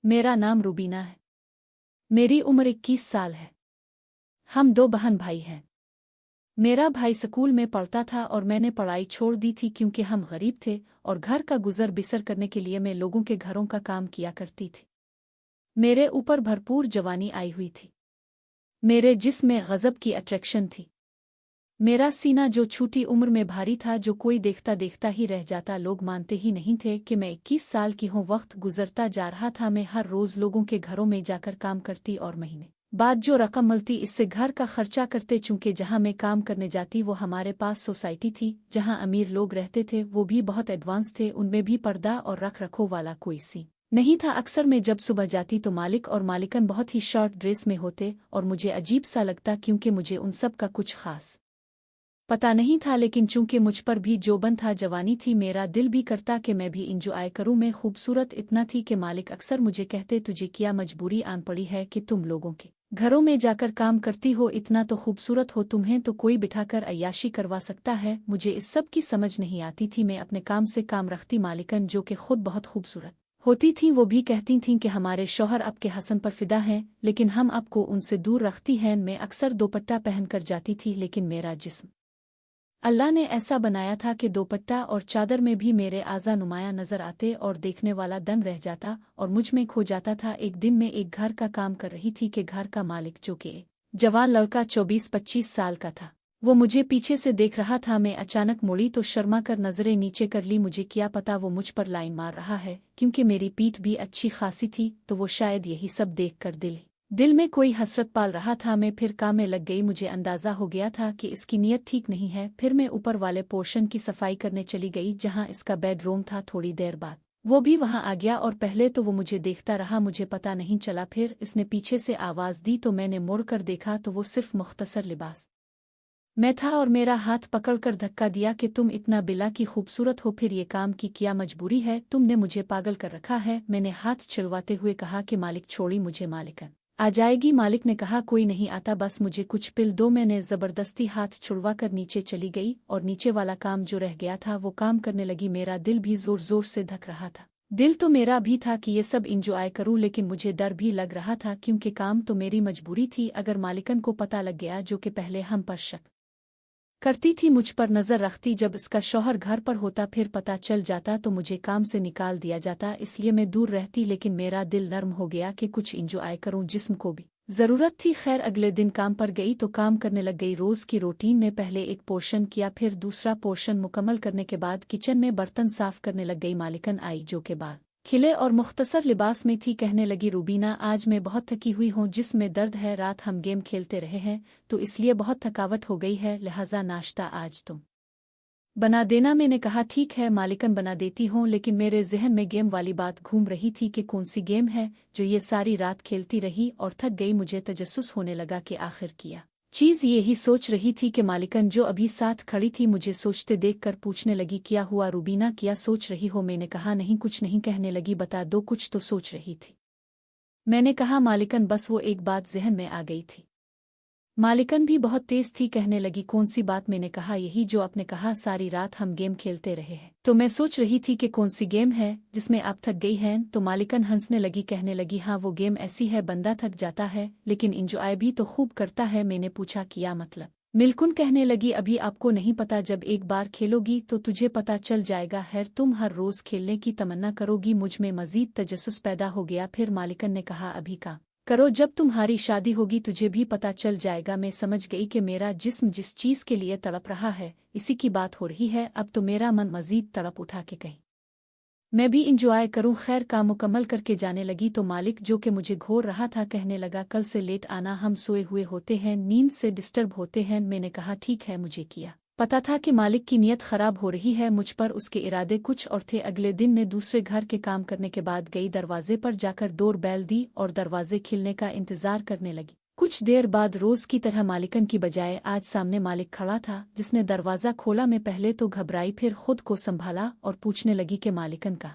मेरा नाम रूबीना है। मेरी उम्र 21 साल है। हम 2 बहन भाई हैं। मेरा भाई स्कूल में पढ़ता था और मैंने पढ़ाई छोड़ दी थी क्योंकि हम गरीब थे और घर का गुजर बिसर करने के लिए मैं लोगों के घरों का काम किया करती थी। मेरे ऊपर भरपूर जवानी आई हुई थी। मेरे जिस्म में गजब की अट्रैक्शन थी। मेरा सीना जो छोटी उम्र में भारी था, जो कोई देखता देखता ही रह जाता। लोग मानते ही नहीं थे कि मैं 21 साल की हूँ। वक्त गुजरता जा रहा था। मैं हर रोज लोगों के घरों में जाकर काम करती और महीने बाद जो रकम मिलती इससे घर का खर्चा करते। चूंकि जहाँ मैं काम करने जाती वो हमारे पास सोसाइटी थी जहाँ अमीर लोग रहते थे, वो भी बहुत एडवांस थे। उनमें भी पर्दा और रख रखो वाला कोई सी नहीं था। अक्सर मैं जब सुबह जाती तो मालिक और मालिकन बहुत ही शॉर्ट ड्रेस में होते और मुझे अजीब सा लगता क्योंकि मुझे उन सब का कुछ खास पता नहीं था। लेकिन चूंकि मुझ पर भी जोबन था, जवानी थी, मेरा दिल भी करता कि मैं भी इंजॉय करूं। मैं खूबसूरत इतना थी कि मालिक अक्सर मुझे कहते, तुझे क्या मजबूरी आन पड़ी है कि तुम लोगों के घरों में जाकर काम करती हो? इतना तो खूबसूरत हो, तुम्हें तो कोई बिठाकर अय्याशी करवा सकता है। मुझे इस सब की समझ नहीं आती थी। मैं अपने काम से काम रखती। मालिकन जो कि खुद बहुत खूबसूरत होती थी वो भी कहती थीं कि हमारे शौहर आपके हसन पर फिदा हैं, लेकिन हम आपको उनसे दूर रखती हैं। मैं अक्सर दोपट्टा पहनकर जाती थी, लेकिन मेरा जिस्म अल्लाह ने ऐसा बनाया था कि दोपट्टा और चादर में भी मेरे आज़ा नुमाया नजर आते और देखने वाला दंग रह जाता और मुझ में खो जाता था। एक दिन मैं एक घर का काम कर रही थी कि घर का मालिक, जो कि जवान लड़का 24-25 साल का था, वो मुझे पीछे से देख रहा था। मैं अचानक मुड़ी तो शर्मा कर नजरें नीचे कर ली। मुझे क्या पता वो मुझ पर लाइन मार रहा है, क्योंकि मेरी पीठ भी अच्छी खासी थी, तो वो शायद यही सब देख कर दिल में कोई हसरत पाल रहा था। मैं फिर काम में लग गई। मुझे अंदाजा हो गया था कि इसकी नीयत ठीक नहीं है। फिर मैं ऊपर वाले पोर्शन की सफाई करने चली गई जहां इसका बेडरूम था। थोड़ी देर बाद वो भी वहां आ गया और पहले तो वो मुझे देखता रहा, मुझे पता नहीं चला। फिर इसने पीछे से आवाज दी तो मैंने मुड़ कर देखा तो वो सिर्फ मुख्तसर लिबास मैं था और मेरा हाथ पकड़कर धक्का दिया कि तुम इतना बिला की खूबसूरत हो, फिर ये काम की क्या मजबूरी है? तुमने मुझे पागल कर रखा है। मैंने हाथ छिड़वाते हुए कहा कि मालिक छोड़ी मुझे, मालिकन आ जाएगी। मालिक ने कहा कोई नहीं आता, बस मुझे कुछ पिल दो। मैंने जबरदस्ती हाथ छुड़वा कर नीचे चली गई और नीचे वाला काम जो रह गया था वो काम करने लगी। मेरा दिल भी जोर जोर से धक रहा था। दिल तो मेरा भी था कि ये सब इंजॉय करूं, लेकिन मुझे डर भी लग रहा था क्योंकि काम तो मेरी मजबूरी थी। अगर मालिकन को पता लग गया, जो कि पहले हम पर शक करती थी, मुझ पर नजर रखती, जब इसका शौहर घर पर होता फिर पता चल जाता तो मुझे काम से निकाल दिया जाता। इसलिए मैं दूर रहती, लेकिन मेरा दिल नर्म हो गया कि कुछ इंजॉय करूं, जिस्म को भी जरूरत थी। खैर अगले दिन काम पर गई तो काम करने लग गई। रोज की रूटीन में पहले एक पोर्शन किया, फिर दूसरा पोर्शन मुकम्मल करने के बाद किचन में बर्तन साफ करने लग गई। मालिकन आई, जो के बाद खिले और मुख्तसर लिबास में थी। कहने लगी, रूबीना आज मैं बहुत थकी हुई हूँ, जिस्म में दर्द है, रात हम गेम खेलते रहे हैं तो इसलिए बहुत थकावट हो गई है, लिहाजा नाश्ता आज तुम बना देना। मैंने कहा ठीक है मालिकन, बना देती हूँ, लेकिन मेरे जहन में गेम वाली बात घूम रही थी कि कौन सी गेम है जो ये सारी रात खेलती रही और थक गई। मुझे तजस्सुस होने लगा कि आखिर किया चीज यही सोच रही थी कि मालिकन जो अभी साथ खड़ी थी मुझे सोचते देखकर पूछने लगी, क्या हुआ रूबीना, क्या सोच रही हो? मैंने कहा नहीं कुछ नहीं। कहने लगी, बता दो, कुछ तो सोच रही थी। मैंने कहा मालिकन बस वो एक बात जहन में आ गई थी। मालिकन भी बहुत तेज थी। कहने लगी, कौन सी बात? मैंने कहा यही जो आपने कहा सारी रात हम गेम खेलते रहे हैं, तो मैं सोच रही थी कि कौन सी गेम है जिसमें आप थक गई हैं। तो मालिकन हंसने लगी, कहने लगी, हाँ वो गेम ऐसी है, बंदा थक जाता है लेकिन इंजॉय भी तो खूब करता है। मैंने पूछा क्या मतलब? मिल्कुन कहने लगी, अभी आपको नहीं पता, जब एक बार खेलोगी तो तुझे पता चल जाएगा। खैर तुम हर रोज खेलने की तमन्ना करोगी। मुझ में मजीद तजस्सुस पैदा हो गया। फिर मालिकन ने कहा, अभी का करो, जब तुम्हारी शादी होगी तुझे भी पता चल जाएगा। मैं समझ गई कि मेरा जिस्म जिस चीज के लिए तड़प रहा है इसी की बात हो रही है। अब तो मेरा मन मजीद तड़प उठा के कहीं मैं भी इंजॉय करूं। खैर काम मुकम्मल करके जाने लगी तो मालिक, जो कि मुझे घोर रहा था, कहने लगा, कल से लेट आना, हम सोए हुए होते हैं, नींद से डिस्टर्ब होते हैं। मैंने कहा ठीक है। मुझे किया पता था कि मालिक की नीयत खराब हो रही है मुझ पर, उसके इरादे कुछ और थे। अगले दिन ने दूसरे घर के काम करने के बाद गई, दरवाजे पर जाकर डोर बेल दी और दरवाजे खिलने का इंतजार करने लगी। कुछ देर बाद रोज की तरह मालिकन की बजाय आज सामने मालिक खड़ा था, जिसने दरवाजा खोला। मैं पहले तो घबराई, फिर खुद को संभाला और पूछने लगी कि मालिकन का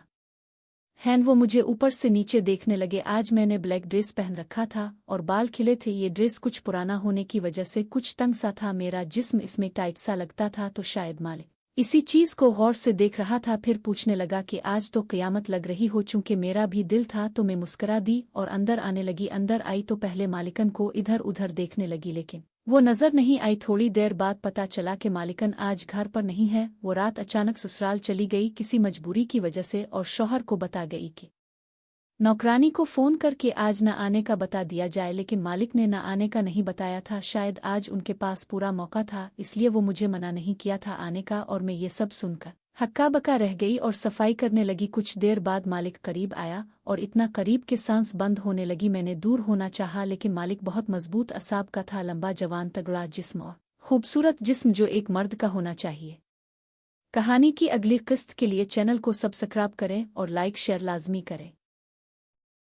हैन? वो मुझे ऊपर से नीचे देखने लगे। आज मैंने ब्लैक ड्रेस पहन रखा था और बाल खिले थे। ये ड्रेस कुछ पुराना होने की वजह से कुछ तंग सा था। मेरा जिस्म इसमें टाइट सा लगता था, तो शायद मालिक इसी चीज को गौर से देख रहा था, फिर पूछने लगा कि आज तो क़यामत लग रही हो। चूंकि मेरा भी दिल था तो मैं मुस्करा दी और अंदर आने लगी। अंदर आई तो पहले मालिकन को इधर उधर देखने लगी, लेकिन वो नजर नहीं आई। थोड़ी देर बाद पता चला कि मालिकन आज घर पर नहीं है। वो रात अचानक ससुराल चली गई किसी मजबूरी की वजह से, और शौहर को बता गई कि नौकरानी को फोन करके आज न आने का बता दिया जाए। लेकिन मालिक ने न आने का नहीं बताया था। शायद आज उनके पास पूरा मौका था, इसलिए वो मुझे मना नहीं किया था आने का। और मैं ये सब सुनकर हक्का बक्का रह गई और सफाई करने लगी। कुछ देर बाद मालिक करीब आया और इतना करीब कि सांस बंद होने लगी। मैंने दूर होना चाहा, लेकिन मालिक बहुत मजबूत असाब का था। लंबा, जवान, तगड़ा जिस्म और खूबसूरत जिस्म जो एक मर्द का होना चाहिए। कहानी की अगली किस्त के लिए चैनल को सब्सक्राइब करें और लाइक शेयर लाजमी करें।